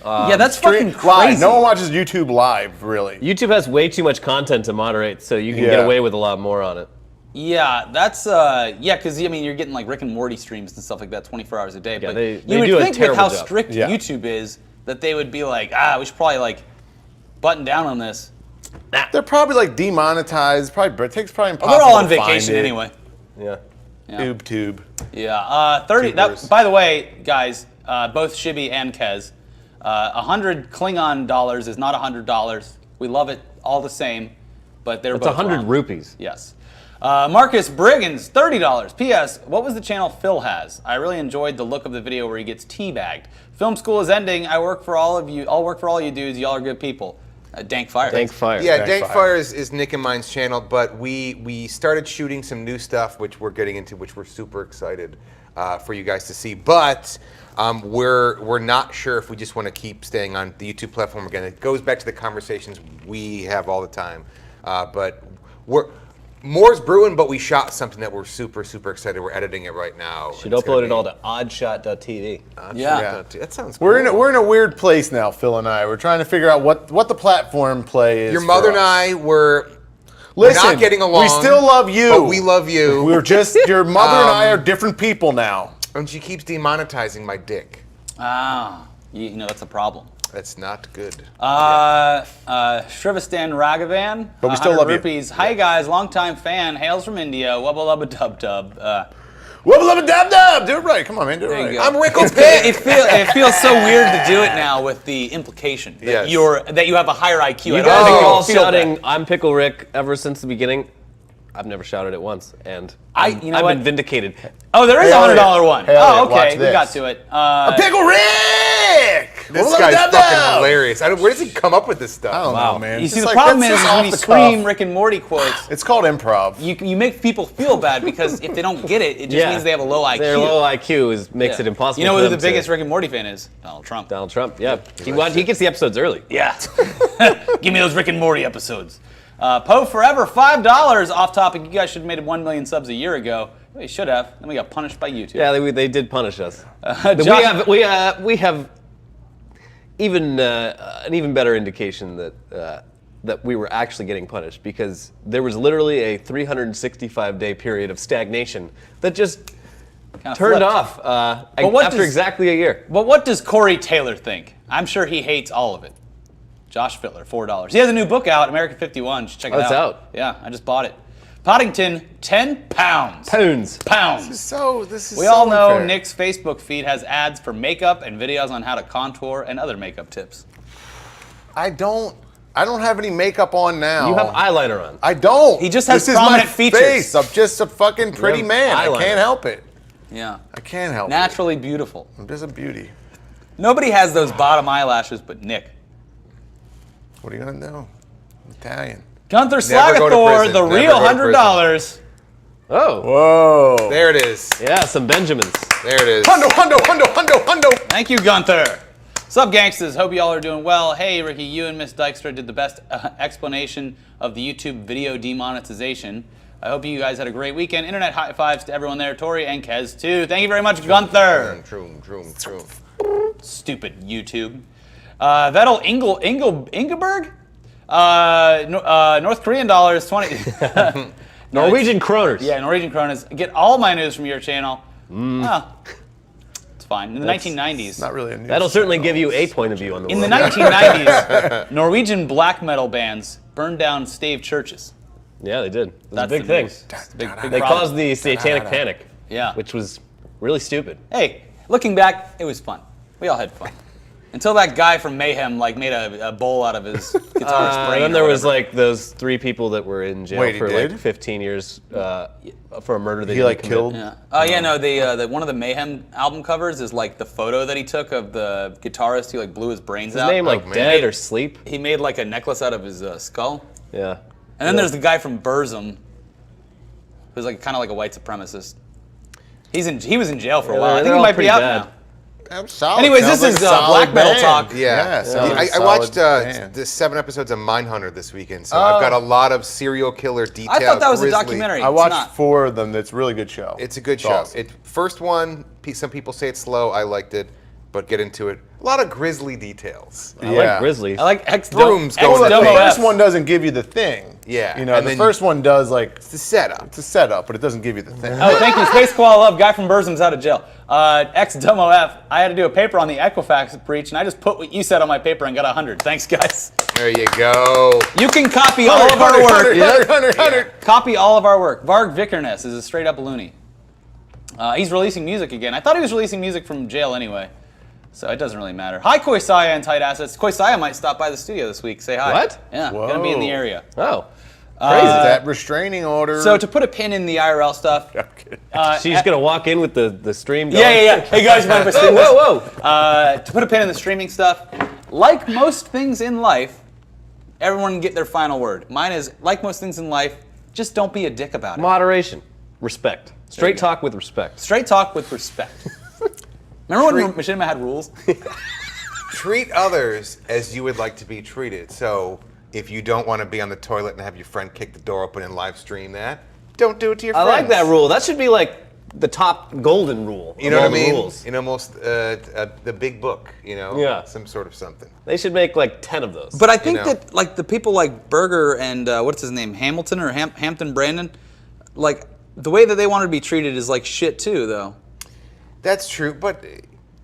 Yeah, that's fucking crazy. Live. No one watches YouTube live, really. YouTube has way too much content to moderate, so you can get away with a lot more on it. Yeah, that's because you're getting like Rick and Morty streams and stuff like that 24 hours a day. Yeah, but they you would do a think with terrible how job. strict YouTube is that they would be like, we should probably like button down on this. They're probably like demonetized. It takes probably impossible. They're all on to find vacation it. anyway. Yeah. Tube. Yeah, 30. That, by the way, guys, both Shibby and Kez, 100 Klingon dollars is not $100. We love it all the same, but they're It's both 100 wrong. rupees. Yes. Marcus Briggins, $30. P.S. What was the channel Phil has? I really enjoyed the look of the video where he gets teabagged. Film school is ending. I work for all of you. I'll work for all you dudes. Y'all are good people. Dank Fire. Dank Fire. Yeah, Dank Fire is Nick and mine's channel, but we started shooting some new stuff, which we're getting into, which we're super excited for you guys to see. But we're not sure if we just want to keep staying on the YouTube platform again. It goes back to the conversations we have all the time. But more's brewing, but we shot something that we're super, super excited. We're editing it right now. Should upload it all to oddshot.tv. Yeah. That sounds cool. We're in a weird place now, Phil and I. We're trying to figure out what the platform play is. Your mother and I we're not getting along. We still love you. But we love you. We're just your mother and I are different people now. And she keeps demonetizing my dick. That's a problem. That's not good. Shrivistan Raghavan. But we still love you. rupees. Hi guys, longtime fan, hails from India. Wubba lubba dub dub. Wubba lubba dub dub. Do it right. Come on, man. Do it There right. you go. I'm Rickle Pick. It feels so weird to do it now with the implication that that you have a higher IQ. You I don't guys think are it all feel shouting, that. I'm Pickle Rick ever since the beginning. I've never shouted it once, and I've what? been vindicated. Oh, there is a Elliot. $100 one. Hey, Elliot, okay, watch we this. got to it. Pickle Rick. This Wubba guy's dub fucking dub. hilarious. Where does he come up with this stuff? I don't know, man. You see, It's the like, problem that's is just when you off the scream cuff. Rick and Morty quotes, It's called improv. you make people feel bad because if they don't get it, it just means they have a low IQ. Their low IQ makes it impossible. You know for who them the biggest to- Rick and Morty fan is? Donald Trump. Donald Trump. Yeah, he gets the episodes early. Yeah. Give me those Rick and Morty episodes. Poe Forever, $5 off topic. You guys should have made 1 million subs a year ago. We should have. Then we got punished by YouTube. Yeah, they did punish us. Josh- we have even an even better indication that we were actually getting punished because there was literally a 365-day period of stagnation that just Kinda turned flipped. off what after does- exactly a year. But what does Corey Taylor think? I'm sure he hates all of it. Josh Fittler, $4. He has a new book out, American 51. Check it out. It's out. Yeah, I just bought it. Poddington, 10 pounds. Pounds. Pounds. This is We all know Nick's Facebook feed has ads for makeup and videos on how to contour and other makeup tips. I don't have any makeup on now. You have eyeliner on. I don't. He just has this prominent is my features. Face. I'm just a fucking pretty have man. eyeliner. I can't help it. Yeah. I can't help it. Naturally beautiful. I'm just a beauty. Nobody has those bottom eyelashes but Nick. What are you gonna do? I'm Italian. Gunther Never go to Slagathor, prison. the Never real go to $100. Oh. Whoa. There it is. Yeah, some Benjamins. There it is. Hundo. Thank you, Gunther. Sup, gangsters? Hope you all are doing well. Hey, Ricky, you and Miss Dykstra did the best explanation of the YouTube video demonetization. I hope you guys had a great weekend. Internet high fives to everyone there, Tori and Kez too. Thank you very much, Gunther. True. Stupid YouTube. Vettel Ingeberg? North Korean dollars, 20. Norwegian kroners. Yeah, Norwegian kronas. Get all my news from your channel. It's fine. In the 1990s. Not really a news That'll certainly channel. give you a point of view on the In the world. 1990s, Norwegian black metal bands burned down stave churches. Yeah, they did. It was That's a big the thing. news. It's a big They problem. caused the Satanic Panic. Yeah. Which was really stupid. Hey, looking back, it was fun. We all had fun. Until that guy from Mayhem made a bowl out of his guitarist brain. Then or there was whatever. like those 3 people that were in jail Wait, he for did? like 15 years for a murder they He didn't like commit. killed. Yeah. Oh yeah, no. The one of the Mayhem album covers is like the photo that he took of the guitarist who like blew his brains His out. name like man. Dead or Sleep. He made like a necklace out of his skull. Yeah. And then there's the guy from Burzum, who's like kind of like a white supremacist. He was in jail for a while. I think they're he all might be pretty out bad. now. I'm solid. Anyways, Sounds this like is a solid black metal band. talk. Yeah. sounds like I solid watched band. the 7 episodes of Mindhunter this weekend, so I've got a lot of serial killer details. I thought that was a grisly- documentary. I It's watched not. 4 of them. It's a really good show. It's a good It's show. awesome. First one, some people say it's slow. I liked it, but get into it. A lot of grisly details. I like Grizzlies. I like X Brooms X going Well, to the Domo first F. one doesn't give you the thing. Yeah, You know, and the then- first one does like It's the setup. it's a setup, but it doesn't give you the thing. Oh, thank you. Space Koala Love, guy from Burzum's out of jail. X Domo F, I had to do a paper on the Equifax breach, and I just put what you said on my paper and got 100. Thanks, guys. There you go. You can copy all of our work. 100. Copy all of our work. Varg Vikernes is a straight up loony. He's releasing music again. I thought he was releasing music from jail anyway, so it doesn't really matter. Hi, Koisaya and Tight Assets. Koisaya might stop by the studio this week. Say hi. What? Yeah, gonna be in the Whoa. area. Oh. That restraining order. So to put a pin in the IRL stuff, I'm kidding. She's going to walk in with the stream going. yeah. Hey guys, you mind if I stream this? Whoa, whoa. To put a pin in the streaming stuff, like most things in life, everyone can get their final word. Mine is, like most things in life, just don't be a dick about it. Moderation. Respect. Straight talk with respect. Straight talk with respect. Remember when Machinima had rules? Treat others as you would like to be treated. So if you don't want to be on the toilet and have your friend kick the door open and live stream that, don't do it to your I friends. like that rule. That should be like the top golden rule. You know of what I all the mean? rules. In almost the big book, you know? Yeah. Some sort of something. They should make like 10 of those. But I think know. that like the people like Berger and what's his name, Hamilton or Hampton Brandon, like the way that they want to be treated is like shit too, though. That's true, but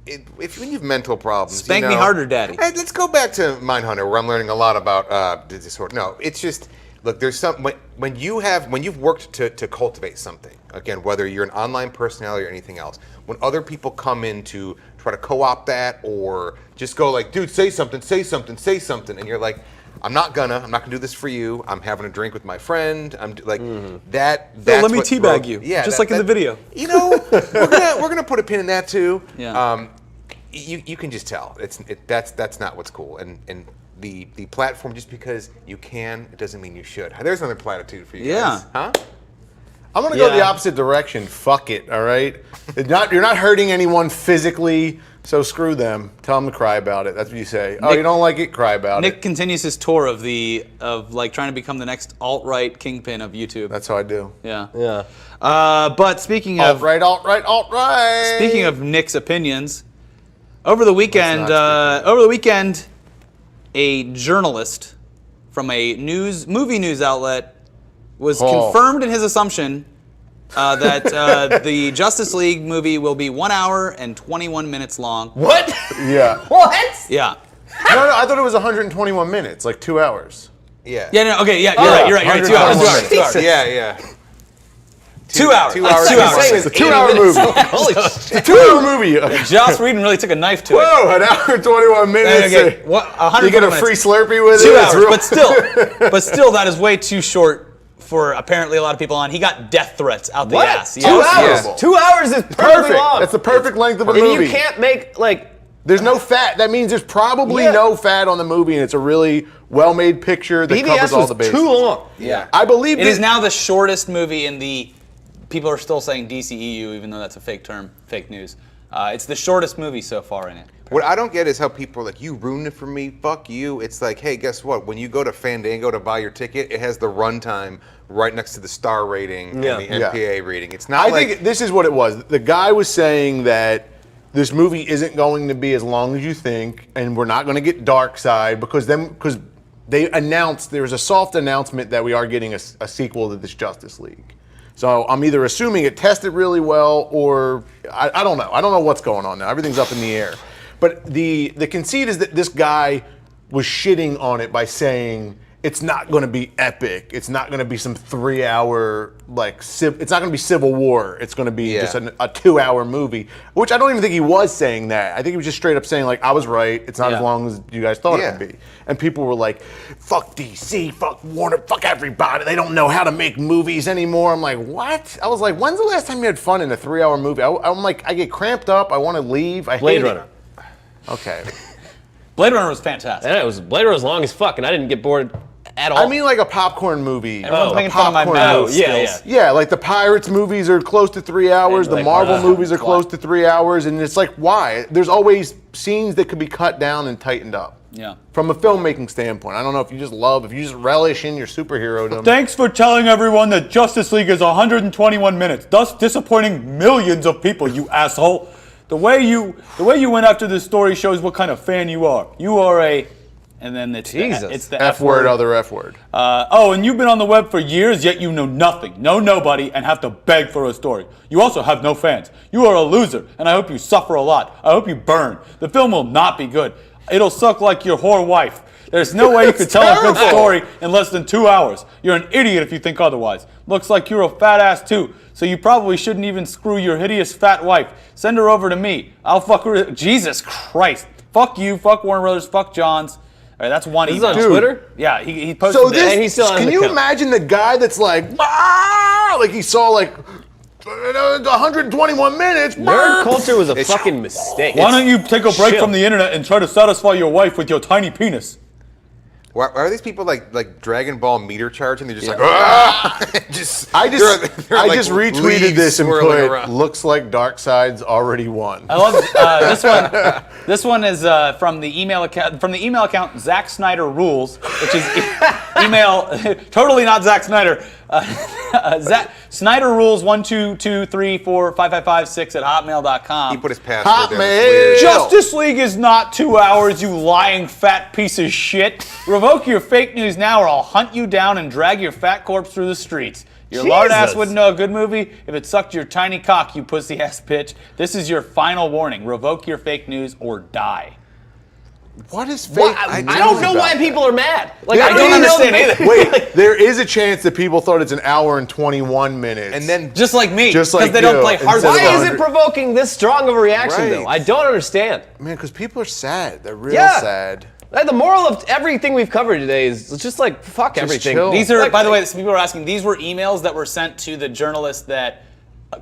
if you have mental problems, Spank you me know- harder, Daddy. Hey, let's go back to Mindhunter, where I'm learning a lot about the disorder. No, it's just look. There's some when you've worked to cultivate something. Again, whether you're an online personality or anything else, when other people come in to try to co-opt that or just go like, dude, say something, and you're like, I'm not gonna do this for you. I'm having a drink with my friend. I'm like that. That's let me what teabag broke- you, Yeah, just like in the video. You know, we're gonna put a pin in that too. Yeah. You can just tell that's not what's cool, and the platform, just because you can, it doesn't mean you should. There's another platitude for you guys. Huh? I'm gonna go the Yeah. opposite direction. Fuck it. All right. You're not hurting anyone physically, so screw them. Tell them to cry about it. That's what you say. Oh, you don't like it? Cry about Nick it. continues his tour of like trying to become the next alt-right kingpin of YouTube. That's how I do. Yeah. yeah. But speaking of Alt-right. speaking of Nick's opinions, over the weekend, not a journalist from a movie news outlet was Oh. confirmed in his assumption that the Justice League movie will be 1 hour and 21 minutes long. What? Yeah. What? Yeah. No, I thought it was 121 minutes, like 2 hours. Yeah. Yeah. No. Okay. Yeah. You're right. 2 hours. 2 hours. 2 hours. Yeah. 2 hours. 2 hours. 2 hours. It's a 2-hour movie. Holy shit. It's a 2-hour movie. Joss Whedon really took a knife to it. Whoa, an hour and 21 minutes. Okay, what, 100 You get a minutes. free Slurpee with 2 it. It's hours, real- but still, that is way too short for apparently a lot of people on. He got death threats out the What? ass. 2 Yes. hours? 2 hours is perfectly perfect. long. That's the perfect length of a If movie. you can't make like There's no fat. That means there's probably Yeah. no fat on the movie, and it's a really well-made picture that covers BVS all was the bases. too long. Yeah. I believe It is now the shortest movie in the. People are still saying DCEU, even though that's a fake term, fake news. It's the shortest movie so far in it. What I don't get is how people are like, you ruined it for me, fuck you. It's like, hey, guess what? When you go to Fandango to buy your ticket, it has the runtime right next to the star rating and the MPA rating. It's not I think this is what it was. The guy was saying that this movie isn't going to be as long as you think, and we're not going to get Dark Side because they announced, there was a soft announcement that we are getting a sequel to this Justice League. So I'm either assuming it tested really well or I don't know. I don't know what's going on now. Everything's up in the air. But the conceit is that this guy was shitting on it by saying it's not going to be epic. It's not going to be some 3-hour it's not going to be Civil War. It's going to be just a 2-hour movie, which I don't even think he was saying that. I think he was just straight up saying I was right. It's not as long as you guys thought it would be. And people were like, fuck DC, fuck Warner, fuck everybody. They don't know how to make movies anymore. I'm like, what? I was like, when's the last time you had fun in a 3-hour movie? I'm like, I get cramped up. I want to leave. I Blade hate Runner. It. Okay. Blade Runner was fantastic. And it was Blade Runner was long as fuck, and I didn't get bored at all. I mean, like a popcorn movie. Everyone's making fun of my math skills. Yeah, like the Pirates movies are close to 3 hours. And The Marvel movies are close to 3 hours, and it's like, why? There's always scenes that could be cut down and tightened up. Yeah. From a filmmaking standpoint, I don't know if you just relish in your superhero. Thanks for telling everyone that Justice League is 121 minutes, thus disappointing millions of people, you asshole. The way you went after this story shows what kind of fan you are. You are a... And then it's the F word, other F word. And you've been on the web for years, yet you know nothing, know nobody, and have to beg for a story. You also have no fans. You are a loser, and I hope you suffer a lot. I hope you burn. The film will not be good. It'll suck like your whore wife. There's no way you could tell a good story in less than 2 hours. You're an idiot if you think otherwise. Looks like you're a fat ass too, so you probably shouldn't even screw your hideous fat wife. Send her over to me. I'll fuck her. Jesus Christ. Fuck you, fuck Warner Brothers, fuck Johns. All right, that's one This is email. on Twitter? Yeah, he posted this. And he's still on Can the you account. imagine the guy that's like he saw 121 minutes. Nerd culture was a fucking mistake. Why don't you take a break from the internet and try to satisfy your wife with your tiny penis? Why are these people like Dragon Ball meter charging? They're just like, I just retweeted leaves this and swirling put, around. looks like Darkseid's already won. I love this one. This one is from the email account Zack Snyder Rules, which is email totally not Zack Snyder. Zack Snyder Rules 122345556 at hotmail.com. He put his password there. That's Hotmail. weird. Justice League is not 2 hours, you lying fat piece of shit. Revoke your fake news now or I'll hunt you down and drag your fat corpse through the streets. Your lard ass wouldn't know a good movie if it sucked your tiny cock, you pussy ass bitch. This is your final warning. Revoke your fake news or die. What is fake? I don't know why people are mad. I don't understand either. Wait, there is a chance that people thought it's an hour and 21 minutes. And then Just like me. Just like because they don't you, play hard. instead of Why is it 100. provoking this strong of a reaction, Right. though? I don't understand. Man, because people are sad. They're real Yeah. sad. Like, the moral of everything we've covered today is just like, fuck everything. chill. These are, Like, by the way, some people are asking, these were emails that were sent to the journalist that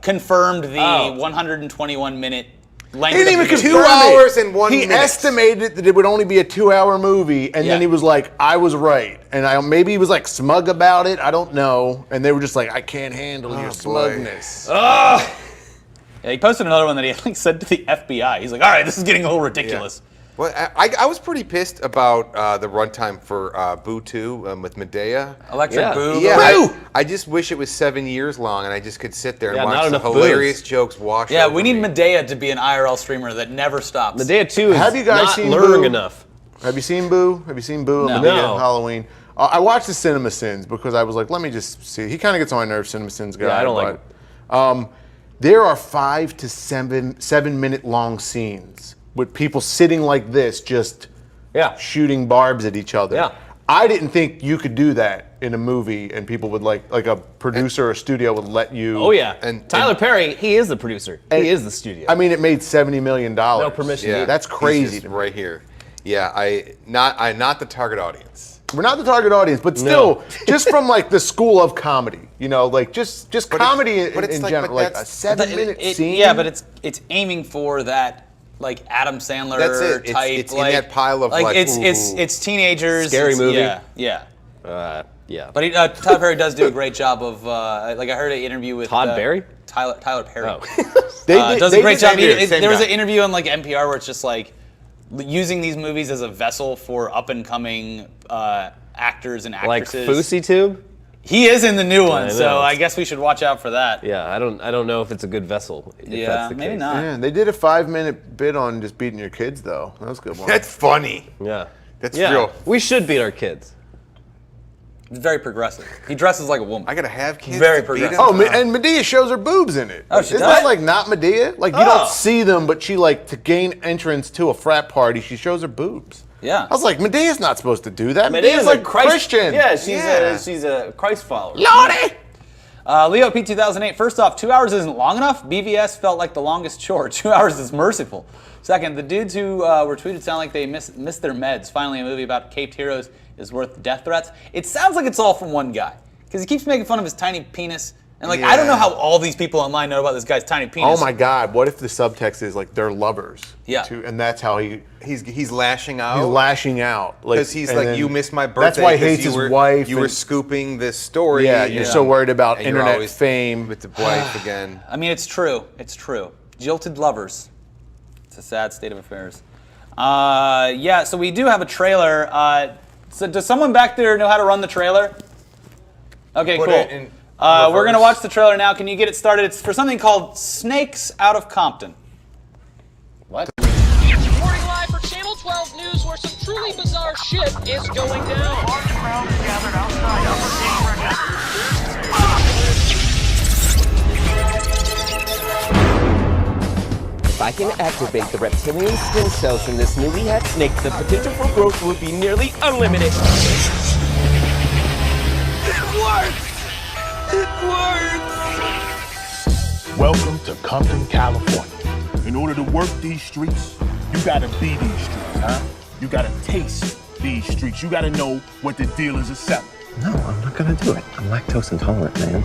confirmed the 121-minute length He didn't of even the video. confirm 2 hours it. and 1 He minute. estimated that it would only be a 2-hour movie, and then he was like, I was right. And maybe he was like smug about it. I don't know. And they were just like, I can't handle your smugness. Yeah, he posted another one that he said to the FBI. He's like, all right, this is getting a little ridiculous. Well, I was pretty pissed about the runtime for Boo 2 with Medea. Electric Yeah. Boo. Yeah, I just wish it was 7 years long and I just could sit there and Yeah, not watch the enough hilarious boobs. jokes wash Yeah, over we need me. Medea to be an IRL streamer that never stops. Medea 2 is Have you guys not seen luring Boo? enough. Have you seen Boo? Have you seen Boo? No. Medea No. Halloween. I watched the Cinema Sins because I was like, let me just see. He kind of gets on my nerves, Cinema Sins guy. Yeah, I don't like it. There are 5 to 7 minute long scenes with people sitting like this, just shooting barbs at each other. Yeah. I didn't think you could do that in a movie, and people would like a producer or studio would let you. Oh, yeah. And- Tyler Perry, he is the producer. He is the studio. I mean, it made $70 million. No permission. Yeah, That's he's crazy just to me. right here. Yeah, I'm not the target audience. We're not the target audience, but still, just from like the school of comedy, just comedy in general, like a 7-minute scene. Yeah, but it's aiming for that like Adam Sandler That's it. It's- type. it's in like, that pile of, like, it's teenagers. Scary it's- movie. Yeah. Yeah. But Tyler Perry does do a great job of like I heard an interview with Todd Barry? Tyler Perry. Oh. Does a great job. same dude, same There was guy. an interview on like NPR where it's just like using these movies as a vessel for up and coming actors and Like actresses. Fousey Tube? He is in the new one, I so know. I guess we should watch out for that. Yeah, I don't know if it's a good vessel. If Yeah, that's the maybe case. not. Yeah, they did a 5-minute bit on just beating your kids, though. That was a good one. That's funny. Yeah. That's Yeah. real. We should beat our kids. He's very progressive. He dresses like a woman. I gotta have kids. Very to beat 'em? progressive. And Medea shows her boobs in it. Oh, she Isn't does? that like not Medea? Like you Oh. don't see them, but she like to gain entrance to a frat party, she shows her boobs. Yeah. I was like, Medea's not supposed to do that. Medea's Medea's like Christian. Yeah, Yeah. she's a Christ follower. Lordy! Leo P 2008. First off, 2 hours isn't long enough. BVS felt like the longest chore. 2 hours is merciful. Second, the dudes who were tweeted sound like they missed their meds. Finally, a movie about caped heroes is worth death threats. It sounds like it's all from one guy because he keeps making fun of his tiny penis. And like, I don't know how all these people online know about this guy's tiny penis. Oh my God! What if the subtext is like they're lovers? Yeah. And that's how He's lashing out. he's lashing out. Because he's and like, then- you missed my birthday. That's why he 'cause hates you his were- wife. You were and- scooping this story. Yeah, you're so worried about and you're internet always fame. with the wife again. I mean, it's true. It's true. Jilted lovers. It's a sad state of affairs. Yeah, so we do have a trailer. So does someone back there know how to run the trailer? Okay, Put cool. it in We're going to reverse. watch the trailer now. Can you get it started? It's for something called Snakes Out of Compton. What? Reporting live for Channel 12 News, where some truly bizarre shit is going down. If I can activate the reptilian stem cells in this newly hatched snake, the potential for growth would be nearly unlimited. Welcome to Compton, California. In order to work these streets, you gotta be these streets, huh? You gotta taste these streets. You gotta know what the dealers are selling. No, I'm not gonna do it. I'm lactose intolerant, man.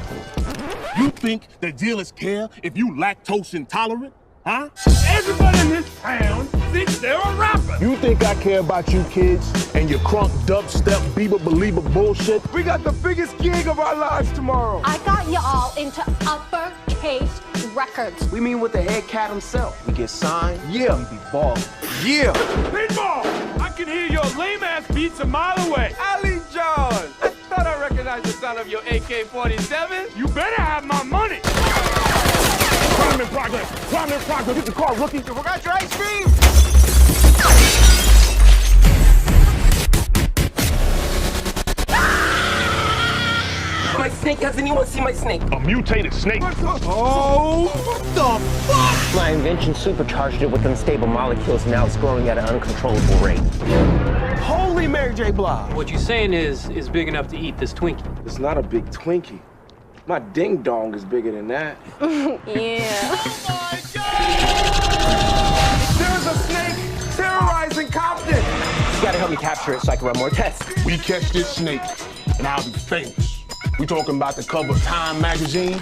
You think the dealers care if you lactose intolerant? Huh? Everybody in this town thinks they're a rapper. You think I care about you kids and your crunk dubstep Bieber believer bullshit? We got the biggest gig of our lives tomorrow. I got you all into uppercase records. We mean with the head cat himself. We get signed, Yeah. we be ballin'. Yeah. Pinball! I can hear your lame-ass beats a mile away. Ali John! I thought I recognized the sound of your AK-47. You better have my money. Crime in progress! Crime in progress! Get the car, rookie! You forgot your ice cream! My snake, has anyone seen my snake? A mutated snake. Oh, what the fuck? My invention supercharged it with unstable molecules, now it's growing at an uncontrollable rate. Holy Mary J. Blige. What you're saying is big enough to eat this Twinkie. It's not a big Twinkie. My ding dong is bigger than that. Yeah. There's a snake terrorizing Compton. You gotta help me capture it so I can run more tests. We catch this snake, and I'll be famous. We talking about the cover of Time magazine,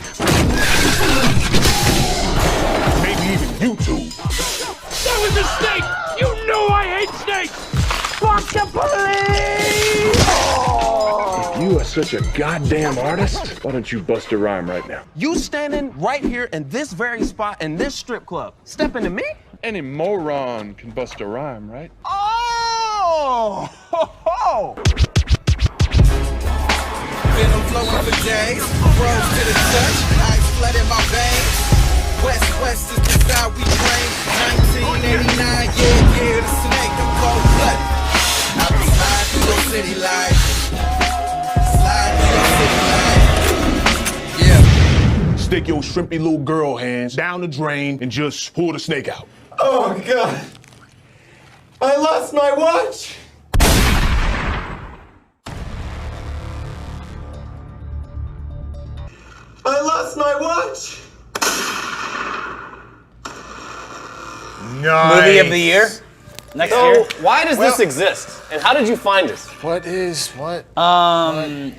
maybe even YouTube. That was a snake! You know I hate snakes! Fuck the police! If you are such a goddamn artist, why don't you bust a rhyme right now? You standing right here in this very spot in this strip club. Step into me? Any moron can bust a rhyme, right? Oh! Ho, ho. Been on flowing for days, rose to the touch, ice flood in my veins. West is the style we claim. 1989, yeah, the snake, I'm cold blooded. I be slide through your city life, slide through your city life. Yeah. Stick your shrimpy little girl hands down the drain and just pull the snake out. Oh God, I lost my watch. I lost my watch. Nice. Movie of the year? Next So, year? why does this exist? And how did you find it? What?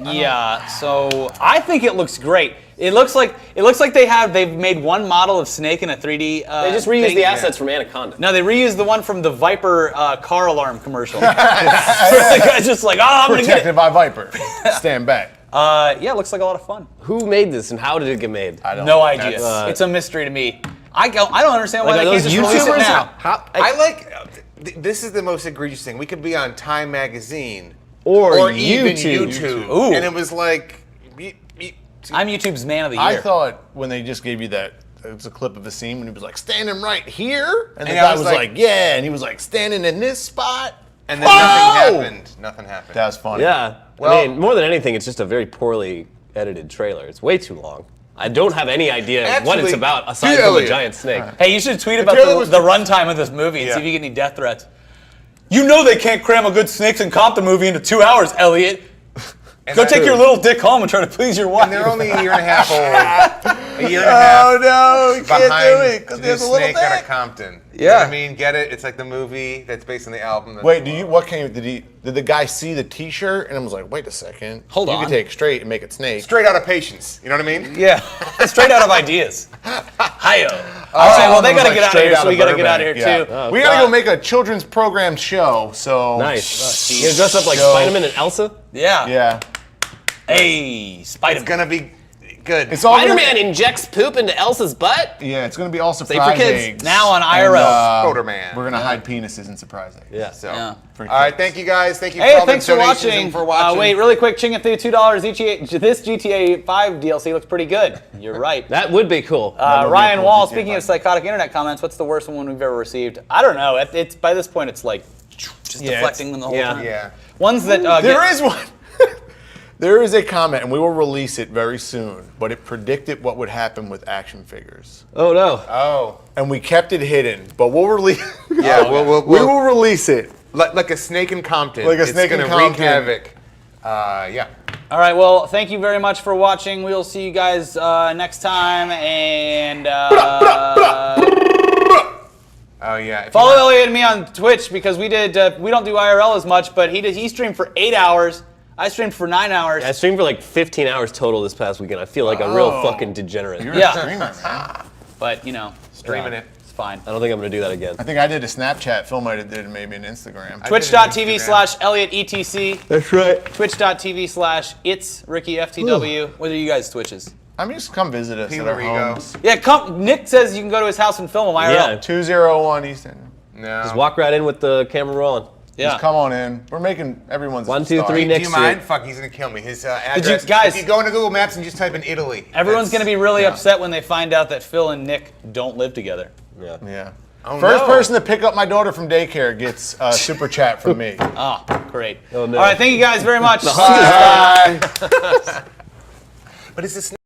Yeah, so I think it looks great. It looks like they've made one model of Snake in a 3D. They just reused thing. the assets from Anaconda. No, they reused the one from the Viper car alarm commercial. The guy's just like, I'm gonna get Protected it. by Viper. Stand back. Yeah, it looks like a lot of fun. Who made this and how did it get made? I don't No idea. that's- it's a mystery to me. I don't understand why Like, they are can't those just release it YouTubers? now. How, I like. this is the most egregious thing. We could be on Time Magazine Or even YouTube. YouTube. Ooh. And it was like, I'm YouTube's man of the year. I thought when they just gave you that, it was a clip of a scene when he was like, standing right here. And the And guy I was was like, yeah. And he was like, standing in this spot. and then Whoa! nothing happened. Nothing happened. That was funny. Yeah. Well- I mean, more than anything, it's just a very poorly edited trailer. It's way too long. I don't have any idea what it's Actually, about aside from a Elliot. giant snake. Hey, you should tweet about trailer was the runtime of this movie and Yeah. see if you get any death threats. You know they can't cram a good Snakes and Compton movie into 2 hours, Elliot. And Go that- take your little dick home and try to please your wife. And they're only a year and a half old. A year and a half. no, you Behind because to do Snake out of Compton. You know what I mean? Get it? It's like the movie that's based on the album. Wait, did the guy see the T-shirt and was like, wait a second, Hold you on. can take straight and make it snake. Straight out of Patience. You know what I mean? Yeah, straight out of ideas. Hi-yo. All right, well, they got to get out of here, so we got to get out of here, too. We got to go make a children's program show, so. Nice. You gonna dress up like So- Spider-Man and Elsa? Yeah. Yeah. Hey, It's Spider-Man. gonna be good. It's all gonna- Spider-Man injects poop into Elsa's butt? Yeah, it's going to be all for surprise kids. eggs. Now on And, IRL. Spider-Man. We're going to hide penises and surprise eggs. Yeah. So. Yeah. For All right, kids. thank you guys. Thank you Hey, for all thanks the for donations watching. and for watching. Wait, really quick, Ching it through $2 each. This GTA 5 DLC looks pretty good. You're right. That would be cool. Ryan cool Wall, GTA speaking of 5. psychotic internet comments, what's the worst one we've ever received? I don't know. It's by this point, it's like just deflecting them the whole time. Yeah. Ones that There is one. There is a comment, and we will release it very soon, but it predicted what would happen with action figures. Oh, no. Oh. And we kept it hidden, but we'll release Yeah, we will release it. Like a snake in Compton. Like a snake in It's gonna wreak Compton. havoc. Yeah. All right, well, thank you very much for watching. We'll see you guys next time, and Oh yeah. If follow you want- Elliot and me on Twitch because we don't do IRL as much, but he streamed for 8 hours. I streamed for 9 hours. I streamed for like 15 hours total this past weekend. I feel like a real fucking degenerate. You're Yeah. a streamer, man. But you know, streaming it. it's fine. I don't think I'm going to do that again. I think I did a Snapchat. Phil might have did maybe an Instagram. Twitch.tv/ElliotETC. That's right. Twitch.tv/It's Ricky FTW. What are you guys' Twitches? I mean, just come visit us at Peter our Rigo. homes. Yeah, Nick says you can go to his house and film him IRL. Yeah. 201 East End. No. Just walk right in with the camera rolling. Yeah. Just come on in. We're making everyone's 1, 2, star. 3, Do next you to mind? it. Fuck, he's gonna kill me. His address. guys- if you go into Google Maps and just type in Italy, Everyone's going to be really upset when they find out that Phil and Nick don't live together. Yeah. Yeah. Oh, First no. person to pick up my daughter from daycare gets a super chat from me. Ah, great. Oh, no. All right, thank you guys very much. Bye. But it's a snake.